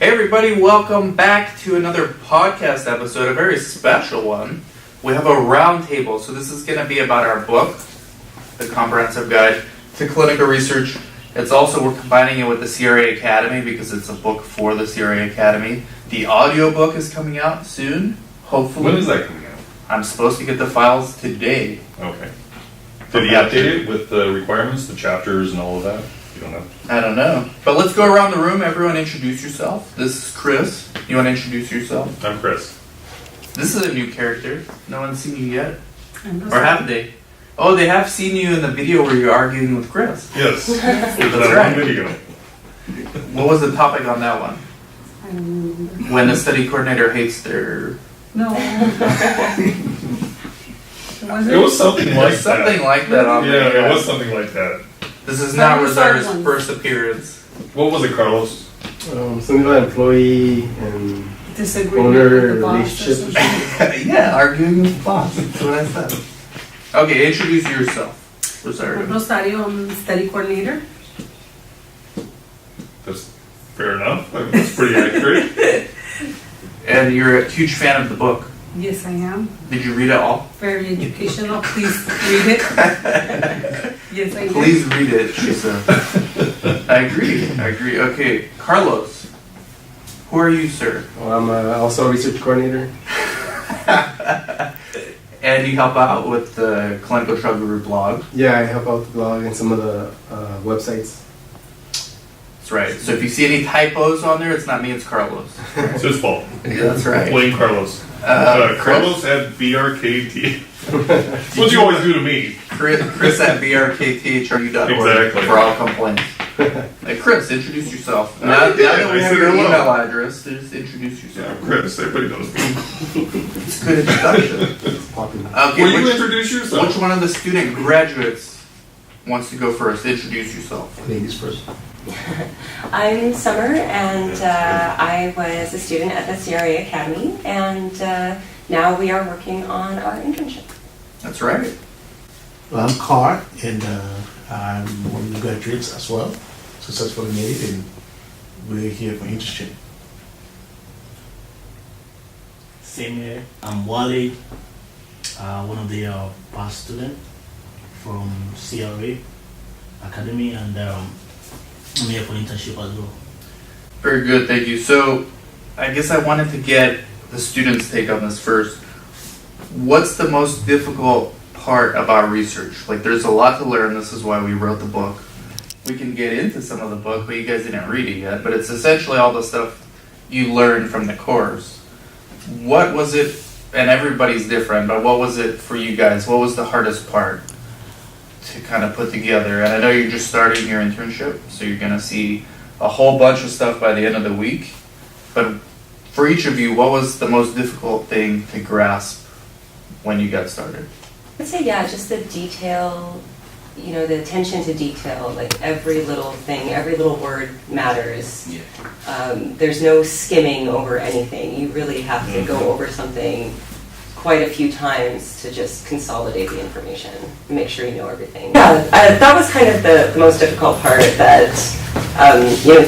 Hey everybody, welcome back to another podcast episode, a very special one. We have a round table, so this is going to be about our book, The Comprehensive Guide to Clinical Research. It's also, we're combining it with the CRA Academy because it's a book for the CRA Academy. The audio book is coming out soon, hopefully. When is that coming out? I'm supposed to get the files today. Okay. Did he update it with the requirements, the chapters and all of that? You don't know? I don't know. But let's go around the room. Everyone introduce yourself. This is Chris. You want to introduce yourself? I'm Chris. This is a new character. No one's seen you yet. Or have they? Oh, they have seen you in the video where you're arguing with Chris. Yes. That's That right. one video. What was the topic on that one? When the study coordinator hates their... No. It was something like There's something that. like that on Yeah, there. it was something like that. This is not That was our Rosario's one. first appearance. What was it, Carlos? Something about employee and Disagreement owner with the boss or relationship. something. Yeah, arguing with the boss. That's what I said. Okay, introduce yourself, Rosario. Rosario, I'm study coordinator. That's fair enough. I mean, that's pretty accurate. And you're a huge fan of the book. Yes, I am. Did you read it all? Very educational. Please read it. Yes, I do. Please read it, she said. I agree. Okay, Carlos. Who are you, sir? Well, I'm also a research coordinator. And you help out with the Clinical Trial Guru blog. Yeah, I help out the blog and some of the websites. That's right. So if you see any typos on there, it's not me, it's Carlos. It's his fault. Yeah, that's right. Blame Carlos. Chris, Carlos at BRKT. That's what you always do to me. Chris at brkthu.org Exactly. for all complaints. Hey, Chris, introduce yourself. I Now did. that we I have said your hello. email address, just introduce Yeah, yourself. Chris. Everybody knows me. It's a good introduction. It's popular. Okay, Will you which introduce yourself? one of the student graduates wants to go first? Introduce yourself. Ladies first. I'm Summer, and I was a student at the CRA Academy, and now we are working on our internship. That's right. Well, I'm Carr, and I'm one of the graduates as well. Successfully made it, and we're here for internship. Same here. I'm Wale, one of the past students from CRA Academy, and I'm here for internship as well. Very good, thank you. So, I guess I wanted to get the students' take on this first. What's the most difficult part about research? Like, there's a lot to learn. This is why we wrote the book. We can get into some of the book, but you guys didn't read it yet. But it's essentially all the stuff you learned from the course. What was it, and everybody's different, but what was it for you guys? What was the hardest part to kind of put together? And I know you're just starting your internship, so you're going to see a whole bunch of stuff by the end of the week. But for each of you, what was the most difficult thing to grasp when you got started? I'd say, yeah, just the detail, the attention to detail, like every little thing, every little word matters. There's no skimming over anything. You really have to go over something quite a few times to just consolidate the information and make sure you know everything. Yeah, that was kind of the most difficult part, that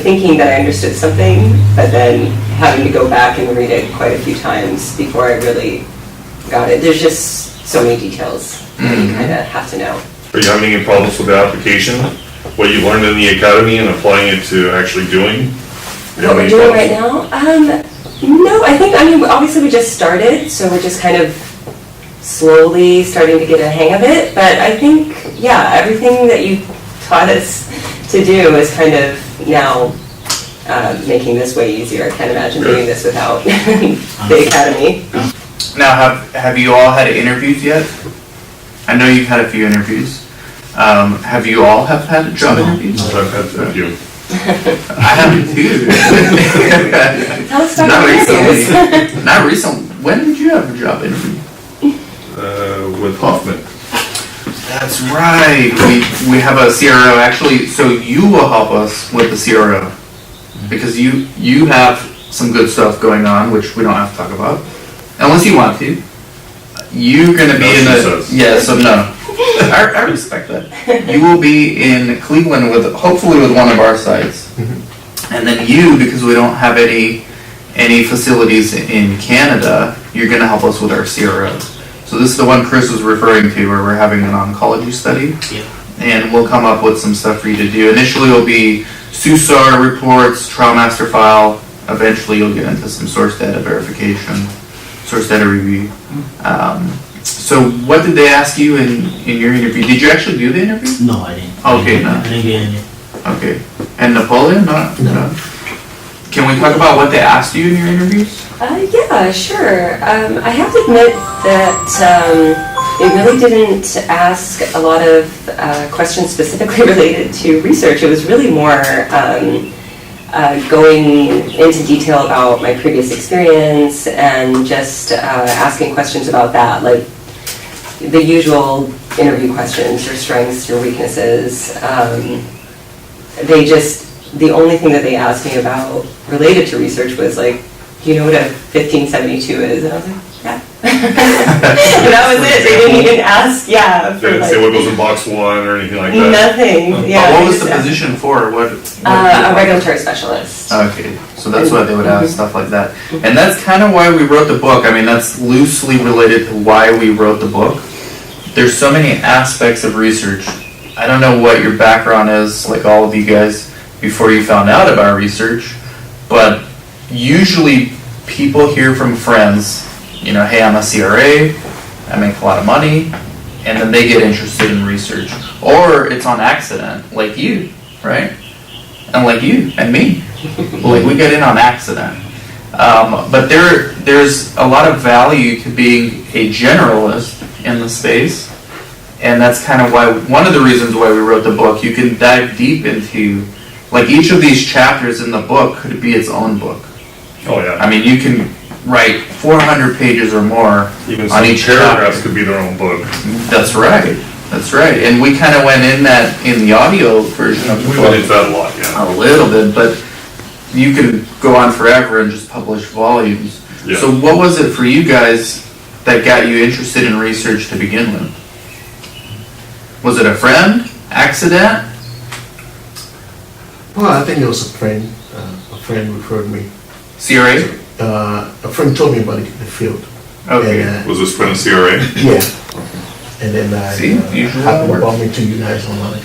thinking that I understood something, but then having to go back and read it quite a few times before I really got it. There's just so many details that you kind of have to know. Are you having any problems with the application? What you learned in the academy and applying it to actually doing? What we're doing right now? No, obviously we just started, so we're just kind of slowly starting to get a hang of it. But I think, yeah, everything that you taught us to do is kind of now making this way easier. I can't imagine doing this without the academy. Now, have you all had interviews yet? I know you've had a few interviews. Have you all had job interviews? I've had a few. I have too. Tell us about Not your interviews. recently. Not recent. When did you have a job interview? With Hoffman. That's right. We have a CRO actually. So you will help us with the CRO because you have some good stuff going on, which we don't have to talk about, unless you want to. You're going to be in the yeah. So no. I respect that. You will be in Cleveland hopefully with one of our sites, And then you, because we don't have any facilities in Canada, you're gonna help us with our CRO. So this is the one Chris was referring to, where we're having an oncology study. Yeah. And we'll come up with some stuff for you to do. Initially it'll be SUSAR reports, trial master file. Eventually you'll get into some source data verification, source data review. So what did they ask you in your interview? Did you actually do the interview? No, I didn't. Okay, no. I didn't get any. Okay. And Napoleon? Not? No. Can we talk about what they asked you in your interviews? Yeah, sure. I have to admit that it really didn't ask a lot of questions specifically related to research. It was really more going into detail about my previous experience and just asking questions about that, like the usual interview questions, your strengths, your weaknesses. The only thing that they asked me about related to research was like, do you know what a 1572 is? And I was like, yeah. And that was it. They didn't even ask, yeah. They didn't say what goes in box 1 or anything like that. Nothing, yeah. What they was just the asked- position for? What A regulatory specialist. Okay, so that's why they would ask stuff like that. And that's kind of why we wrote the book. I mean, that's loosely related to why we wrote the book. There's so many aspects of research. I don't know what your background is, like all of you guys, before you found out about research, but usually people hear from friends, you know, hey, I'm a CRA, I make a lot of money, and then they get interested in research. Or it's on accident, like you, right? And like you and me. Like we get in on accident. But there's a lot of value to being a generalist in the space. And that's kind of why, one of the reasons why we wrote the book. You can dive deep into, like each of these chapters in the book could be its own book. Oh, yeah. I mean, you can write 400 pages or more Even on some each paragraphs chapter. could be their own book. That's right. That's right. And we kind of went in the audio version of the We book. went into that a lot, yeah. A little bit, but you can go on forever and just publish volumes. Yeah. So what was it for you guys that got you interested in research to begin with? Was it a friend? Accident? Well, I think it was a friend. A friend referred me. CRA? A friend told me about the field. Okay. And, Was this friend a CRA? yeah. And then I See, usual happened to work. bump into you guys online.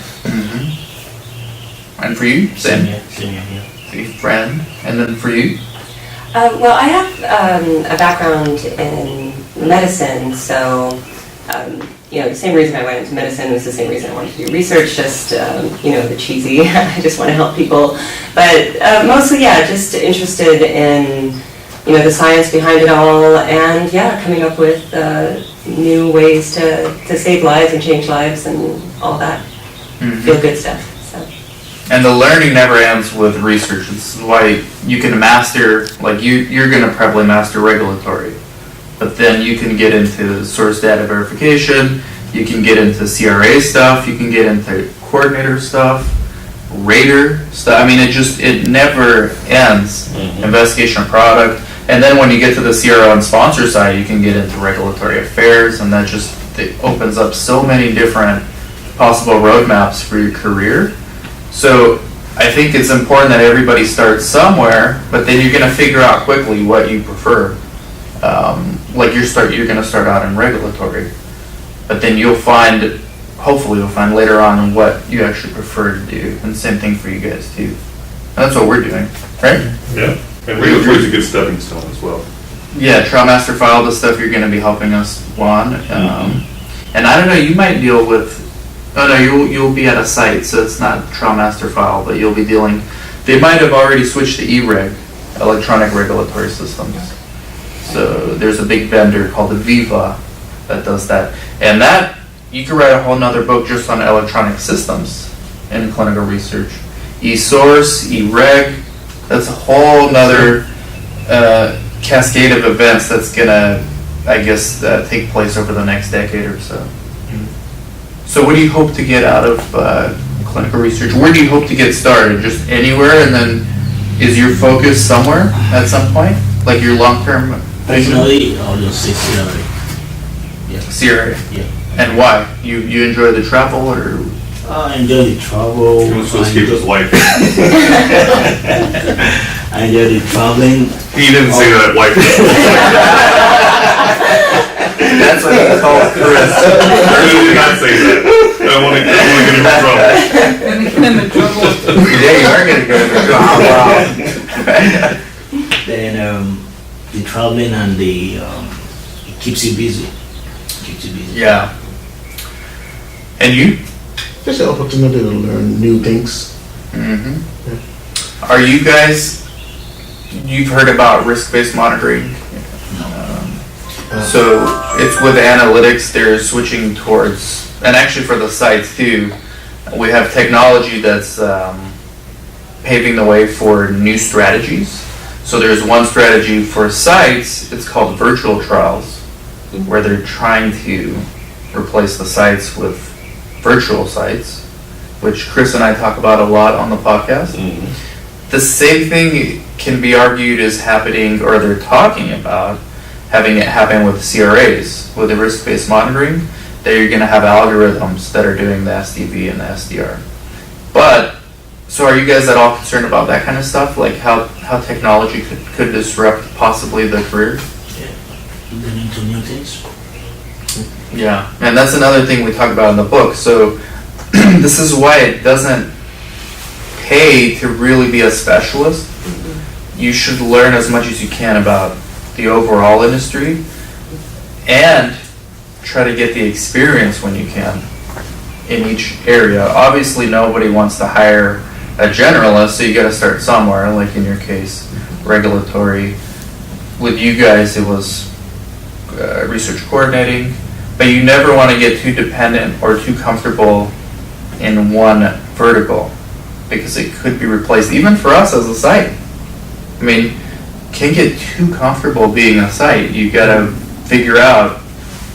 And for you? Same Same. here, same here. See, friend. And then for you? Well, I have a background in medicine, so the same reason I went into medicine was the same reason I wanted to do research. Just the cheesy, I just want to help people. But mostly, yeah, just interested in the science behind it all, and coming up with new ways to save lives and change lives and all that feel good stuff. So. And the learning never ends with research. This is why you can master, like you're going to probably master regulatory, but then you can get into source data verification, you can get into CRA stuff, you can get into coordinator stuff, rater stuff. I mean, it never ends. Investigation of product. And then when you get to the CRO and sponsor side, you can get into regulatory affairs, and that it opens up so many different possible roadmaps for your career. So I think it's important that everybody starts somewhere, but then you're going to figure out quickly what you prefer. You're going to start out in regulatory, but then hopefully you'll find later on what you actually prefer to do. And same thing for you guys too. And that's what we're doing, right? Yeah. And regulatory is a good stepping stone as well. Yeah, Trial Master File, the stuff you're going to be helping us on. And I don't know, you might deal with, you'll be at a site, so it's not Trial Master File, but you'll be they might have already switched to eReg, electronic regulatory systems. So there's a big vendor called Aviva that does that. And that, you could write a whole nother book just on electronic systems in clinical research. eSource, eReg, that's a whole nother cascade of events that's gonna, I guess, take place over the next decade or so. So what do you hope to get out of clinical research? Where do you hope to get started? Just anywhere, and then is your focus somewhere at some point? Like your long-term vision? Personally, I'll just say CRA. CRA. Yeah. And why? You enjoy the travel, or? I enjoy the travel. He wants to escape his wife. I enjoy the traveling. He didn't say that wife. That's what he called Chris. He did not say that. I don't want to get him in trouble. Gonna get him in trouble. Yeah, you are gonna go to wow. Then the traveling and the it keeps you busy. Keeps you busy. Yeah. And you? Just an opportunity to learn new things. Mm-hmm. Are you guys, you've heard about risk-based monitoring? So it's with analytics, they're switching towards, and actually for the sites too, we have technology that's paving the way for new strategies. So there's one strategy for sites, it's called virtual trials, where they're trying to replace the sites with virtual sites, which Chris and I talk about a lot on the podcast. The same thing can be argued is happening, or they're talking about having it happen with CRAs, with the risk-based monitoring, that you're going to have algorithms that are doing the SDV and the SDR. But, so are you guys at all concerned about that kind of stuff? Like how technology could disrupt possibly the career? Getting into new things. Yeah, and that's another thing we talk about in the book. So this is why it doesn't pay to really be a specialist. You should learn as much as you can about the overall industry and try to get the experience when you can in each area. Obviously nobody wants to hire a generalist, so you got to start somewhere, like in your case, regulatory. With you guys it was research coordinating, but you never want to get too dependent or too comfortable in one vertical because it could be replaced, even for us as a site. I mean, can't get too comfortable being a site. You gotta figure out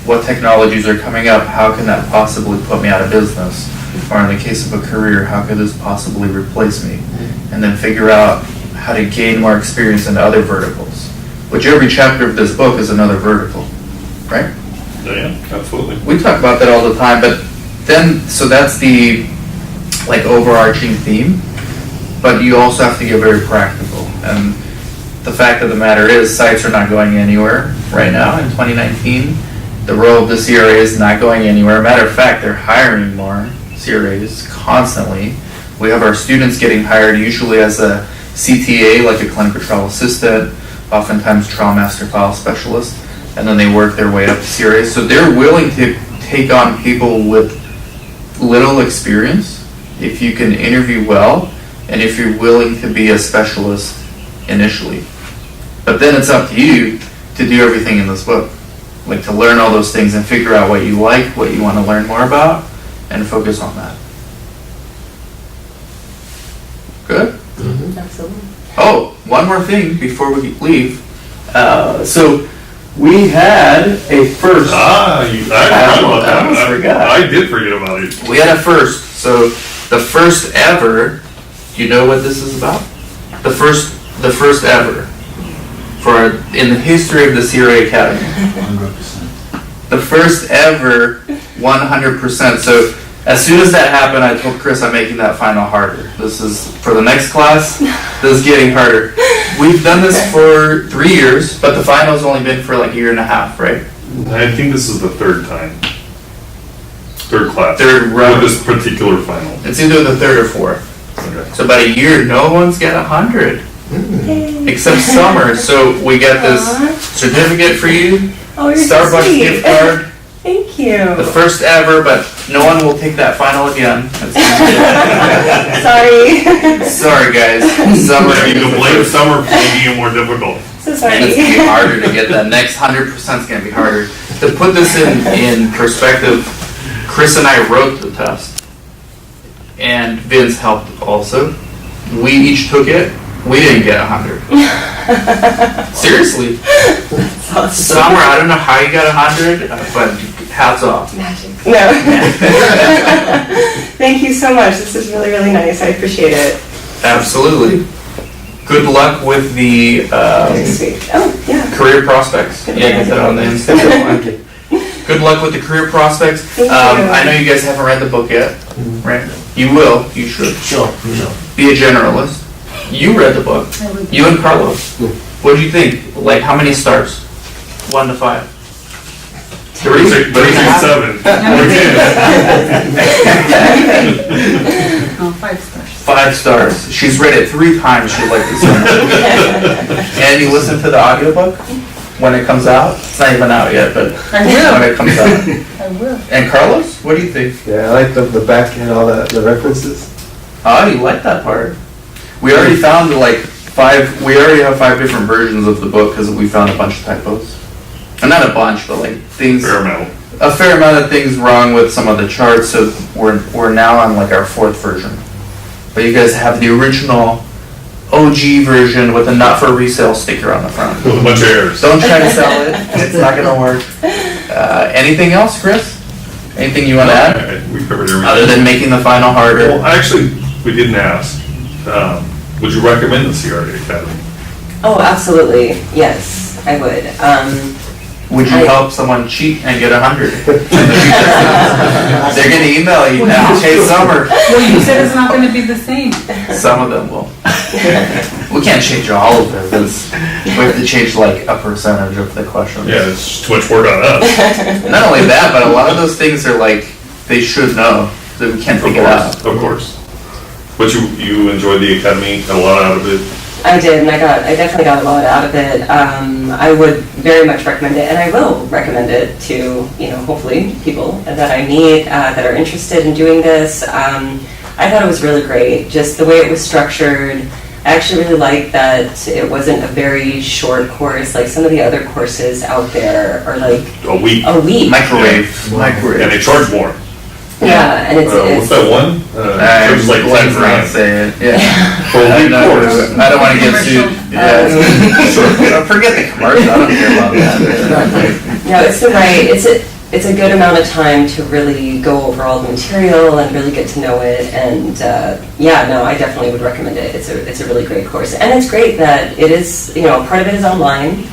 what technologies are coming up, how can that possibly put me out of business? Or in the case of a career, how could this possibly replace me? And then figure out how to gain more experience in other verticals, which every chapter of this book is another vertical, right? Yeah, absolutely. We talk about that all the time, but then, so that's the like overarching theme, but you also have to get very practical. And the fact of the matter is sites are not going anywhere right now in 2019. The role of the CRA is not going anywhere. Matter of fact, they're hiring more CRAs constantly. We have our students getting hired usually as a CTA, like a clinical trial assistant, oftentimes trial master file specialist, and then they work their way up to CRAs. So they're willing to take on people with little experience if you can interview well and if you're willing to be a specialist initially. But then it's up to you to do everything in this book, like to learn all those things and figure out what you like, what you want to learn more about, and focus on that. Good? Absolutely. Oh, one more thing before we leave. So we had a first. I forgot about I that. almost forgot. I did forget about it. We had a first. So the first ever. You know what this is about? The first ever for in the history of the CRA Academy. 100%. The first ever 100%. So as soon as that happened, I told Chris I'm making that final harder. This is for the next class. This is getting harder. We've done this for 3 years, but the final's only been for like a year and a half, right? I think this is the third time. Third class. Third round. With this particular final. It's either the third or fourth. Okay. So about a year, no one's got 100 except Summer. So we got this certificate for you, Oh, you're so Starbucks sweet. gift card, Thank you. the first ever, but no one will take that final again. Sorry. Sorry guys, Summer. You can blame summer for making it more difficult. So And sorry. it's gonna be harder to get that next 100% is gonna be harder. To put this in perspective, Chris and I wrote the test, and Vince helped also. We each took it. We didn't get 100. Seriously, Summer. I don't know how you got 100, but hats off. Magic. No. Thank you so much. This is really, really nice. I appreciate it. Absolutely. Good luck with the Very sweet. Oh, yeah. career prospects. Yeah, get that on the Instagram. Good luck with the career prospects. Thank you. I know you guys haven't read the book yet, right? You will. You should. Sure. Be a generalist. You read the book. I would- You and Carlos. What do you think? Like, how many stars? 1 to 5. Better say 7. Or 10. Oh, 5 stars. 5 stars. She's read it 3 times. She liked it so much. And you listen to the audiobook when it comes out. It's not even out yet, but I when will. it comes out. I will. And Carlos, what do you think? Yeah, I like the back and all the references. Oh, you like that part. We already found like 5. We already have 5 different versions of the book because we found a bunch of typos. And not a bunch, but like things. Fair amount. A fair amount of things wrong with some of the charts. So we're now on like our 4th version. But you guys have the original OG version with a not for resale sticker on the front. With a bunch of errors. Don't try to sell it. It's not gonna work. Anything else, Chris? Anything you want to add? We covered everything. Other than making the final harder? Well, actually, we didn't ask. Would you recommend the CRA Academy? Oh, absolutely. Yes, I would. Would you I- help someone cheat and get 100? They're gonna email you now. Hey, Summer. Well, you said it's not gonna be the same. Some of them will. We can't change all of them because we have to change like a percentage of the questions. Yeah, it's just too much work on us. Not only that, but a lot of those things are like they should know that we can't Of figure it out. course, of course. But you enjoyed the academy, got a lot out of it. I did, and I definitely got a lot out of it. I would very much recommend it, and I will recommend it to, hopefully people that I meet that are interested in doing this. I thought it was really great, just the way it was structured. I actually really liked that it wasn't a very short course, like some of the other courses out there are like A week. a week. Microwave. And Microwave. they charge more. Yeah, and What's it's that one? It was like 10 let's not grand. say it. Yeah. For a week course. I don't want to get sued. Yeah. Forget the commercial. I don't care about that. No, it's the right, it's a good amount of time to really go over all the material and really get to know it, and I definitely would recommend it. It's a really great course, and it's great that it is, part of it is online,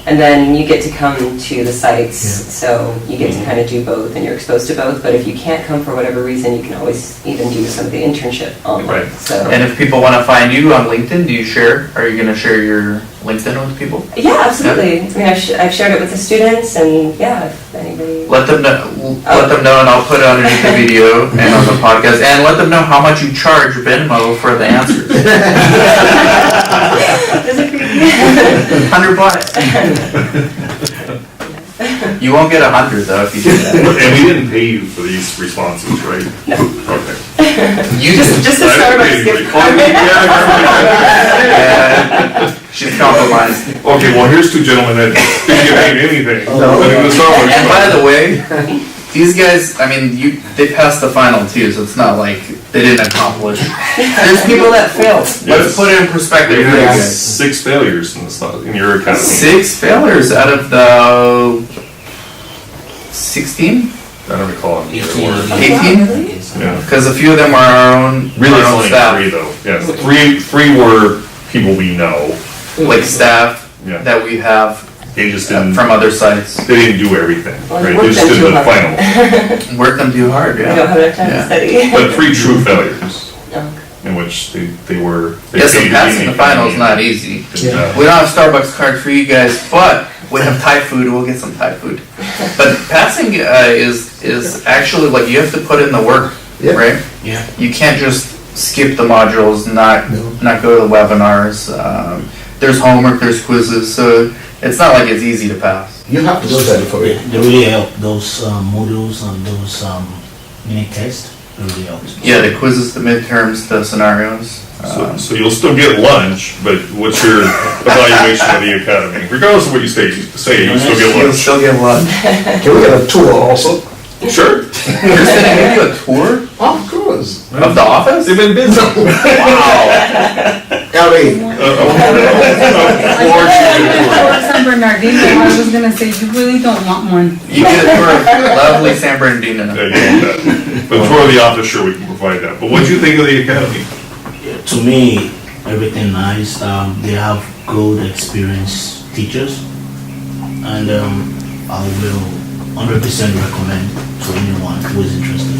and then you get to come to the sites, so you get to kind of do both, and you're exposed to both, but if you can't come for whatever reason, you can always even do some of the internship online. Right. So. And if people want to find you on LinkedIn, do you share? Are you going to share your LinkedIn with people? Yeah, absolutely. I mean, I've shared it with the students, and if anybody. Let them know, and I'll put it underneath the video and on the podcast, and let them know how much you charge Venmo for the answers. $100. You won't get 100 though if you do that. And we didn't pay you for these responses, right? No. Okay. You Just a I didn't Starbucks pay gift you. card. Yeah, she's compromised. Okay, well, here's 2 gentlemen that didn't get paid anything. No. But in the summer- And by the way, these guys, I mean, they passed the final too, so it's not like they didn't accomplish. There's people that failed. Let's Yes. put it in perspective You for you had guys. 6 failures in your academy. 6 failures out of the 16? I don't recall. 18. 18? Yeah. Because a few of them are our own, Really, our it's own only staff. 3 though. Yes, 3 were people we know. Like staff Yeah. that we have They just didn't, from other sites. they didn't do everything, Well, right? you They just worked did them the too hard. final. Work them too hard, I don't yeah. have enough time Yeah. to study. But 3 true failures, Oh. in which they were. they Yes, paid and to passing be the in final is academy. not easy. Good job. We don't have Starbucks card for you guys, but we have Thai food. We'll get some Thai food. But passing is actually like you have to put in the work, Yeah. right? Yeah. You can't just skip the modules, not go to the webinars. There's homework, there's quizzes, so it's not like it's easy to pass. You have to study for it. They really help those modules and those mini tests. They really help. Yeah, the quizzes, the midterms, the scenarios. So you'll still get lunch, but what's your evaluation of the academy? Regardless of what you say, you still get You'll lunch. still get one. Can we get a tour also? Sure. You're sending me a tour Of course. of the office? They've been busy. Wow. I mean, Or San Bernardino, I was gonna say, you really don't want one. You get a tour of lovely San Bernardino. But tour of the office, sure, we can provide that. But what do you think of the academy? To me, everything nice. They have good experienced teachers, and I will 100% recommend to anyone who is interested.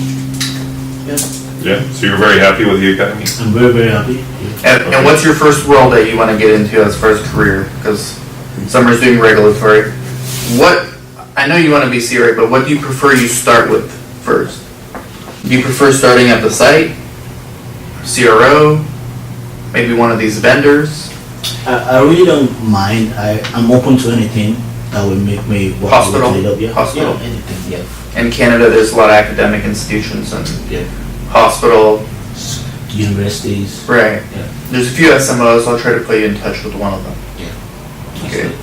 Yeah, so you're very happy with the academy? I'm very, very happy. Yeah. And what's your first role that you want to get into as far as career? Because Summer's doing regulatory. What, I know you want to be CRA, but what do you prefer you start with first? Do you prefer starting at the site, CRO, maybe one of these vendors? I really don't mind. I'm open to anything that will make me work Hospital. with it. Yeah. Hospital. Yeah, anything. Yeah. In Canada, there's a lot of academic institutions and Yeah. hospital. Universities. Right. Yeah. There's a few SMOs. I'll try to put you in touch with one of them. That's Okay. it,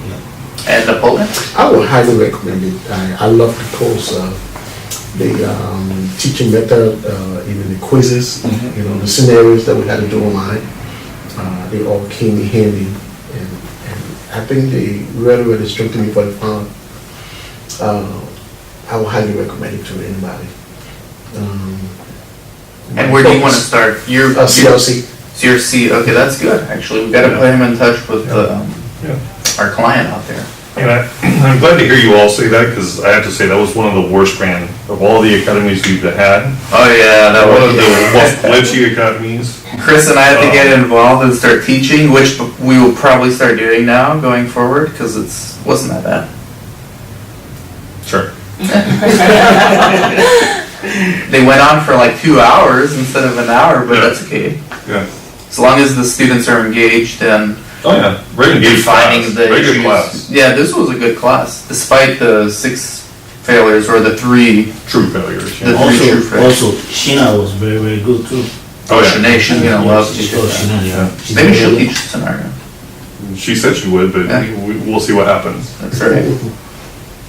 yeah. And Napoleon? I would highly recommend it. I love the course, the teaching method, even the quizzes, you know, the scenarios that we had to do online. They all came in handy, and I think they really strengthened me for the fun. I would highly recommend it to anybody. And where do you want to start? You're CLC. CRC. Okay, that's good. Actually, we've got to put him in touch with Yeah. our client out there. And I'm glad to hear you all say that, because I have to say, that was one of the worst ran of all the academies we've had. Oh yeah, that One of the most was. glitchy academies. Chris and I have to get involved and start teaching, which we will probably start doing now going forward because wasn't that bad. Sure. They went on for like 2 hours instead of an hour, but Yeah. that's okay. Yeah. As long as the students are engaged and Oh, yeah. Very engaged defining class. the Very good issues. class. Yeah, this was a good class, despite the 6 failures or the 3. True failures. The Yeah. three true Also, facts. also, Sheena was very, very good too. Oh, yeah. Shanae, she's gonna love She's teaching. oh, that. Sheena, yeah. She's Maybe very she'll good. teach the scenario. She said she would, but Yeah. we'll see what happens. That's right.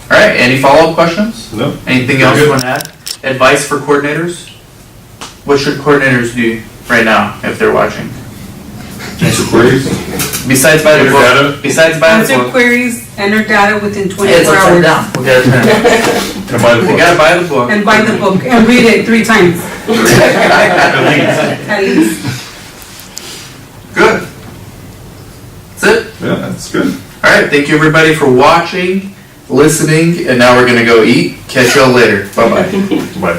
All right. Any follow-up questions? No? Anything You're else you good. want to add? Advice for coordinators? What should coordinators do right now if they're watching? Answer queries? Besides buy the Enter book. data? Besides buy the Answer book. queries, enter data within Yeah, it's 24 upside hours. down. We gotta turn it. And buy the We book. gotta buy the book. And buy the book and read it 3 times, At at least. Good. That's it. Yeah, that's good. All right. Thank you everybody for watching, listening, and now we're gonna go eat. Catch y'all later. Bye bye. Bye.